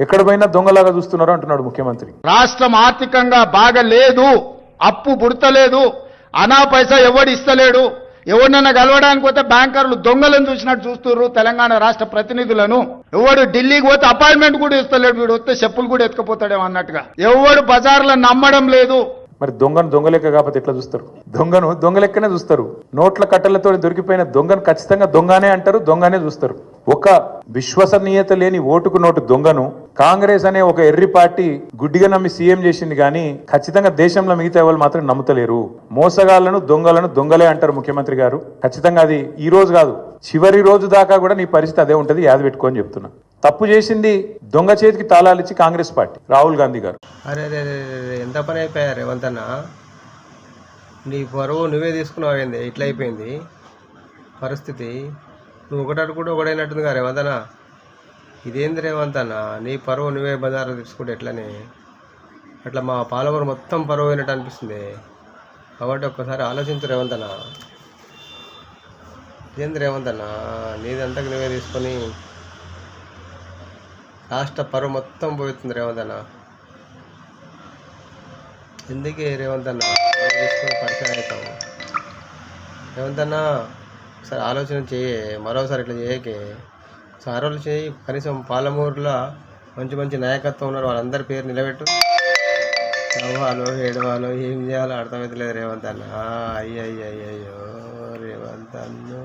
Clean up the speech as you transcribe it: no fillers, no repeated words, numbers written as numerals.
ఎక్కడ పోయినా దొంగలాగా చూస్తున్నారు అంటున్నాడు ముఖ్యమంత్రి. రాష్ట్రం ఆర్థికంగా బాగా లేదు, అప్పు పుడతలేదు, అనా పైసా ఎవడు ఇస్తలేడు. ఎవరినైనా కలవడానికి పోతే బ్యాంకర్లు దొంగలను చూసినట్టు చూస్తున్నారు తెలంగాణ రాష్ట్ర ప్రతినిధులను. ఎవడు ఢిల్లీకి పోతే అపాయింట్మెంట్ కూడా ఇస్తలేడు, వీడు వస్తే చెప్పులు కూడా ఎత్తుకపోతాడేమో అన్నట్టుగా. ఎవడు బజార్లను నమ్మడం లేదు. మరి దొంగను దొంగలెక్క కాకపోతే ఎట్లా చూస్తారు? దొంగను దొంగలెక్కనే చూస్తారు. నోట్ల కట్టలతో దొరికిపోయిన దొంగను ఖచ్చితంగా దొంగనే అంటారు, దొంగనే చూస్తారు. ఒక విశ్వసనీయత లేని ఓటుకు నోటు దొంగను కాంగ్రెస్ అనే ఒక ఎర్రి పార్టీ గుడ్డిగా నమ్మి సీఎం చేసింది కానీ ఖచ్చితంగా దేశంలో మిగతా వాళ్ళు మాత్రం నమ్ముతలేరు. మోసగాళ్లను దొంగలను దొంగలే అంటారు ముఖ్యమంత్రి గారు. ఖచ్చితంగా అది ఈ రోజు కాదు, చివరి రోజు దాకా కూడా నీ పరిస్థితి అదే ఉంటుంది, యాద పెట్టుకొని చెప్తున్నా. తప్పు చేసింది దొంగ చేతికి తాళాలు ఇచ్చి కాంగ్రెస్ పార్టీ, రాహుల్ గాంధీ గారు. అరే ఎంత పని అయిపోయారు రేవంత్ అన్న, నీ పరువు నువ్వే తీసుకున్నావు. ఏంది ఇట్లా అయిపోయింది పరిస్థితి? నువ్వు ఒకటి కూడా ఒకడైనట్టుంది కదా రేవంత్ అన్న. ఇదేంది రేవంత్ అన్న, నీ పరువు నువ్వే బజారు తీసుకుంటే ఎట్లనే? అట్లా మా పాలమూరు మొత్తం పరువు అయినట్టు అనిపిస్తుంది. కాబట్టి ఒక్కసారి ఆలోచించు రేవంత్ అన్న. ఏంది రేవంత్ అన్న, నీదంతకు నువ్వే తీసుకొని రాష్ట్ర పరువు మొత్తం పోతుంది రేవంత్ అన్న. ఎందుకే రేవంత్ అన్న తీసుకొని పరిచయం అవుతాము? రేవంత్ అన్న ఒకసారి ఆలోచన చేయి, మరోసారి ఇట్లా చేయకే. ఒకసారి ఆలోచన చేయి. కనీసం పాలమూరులో మంచి మంచి నాయకత్వం ఉన్నారు, వాళ్ళందరి పేరు నిలబెట్టు. నవ్వాలో ఏడవాలో ఏం చేయాలో అర్థమవుతలేదు రేవంత్ అన్న. అయ్యయ్యో రేవంత్ అన్నో.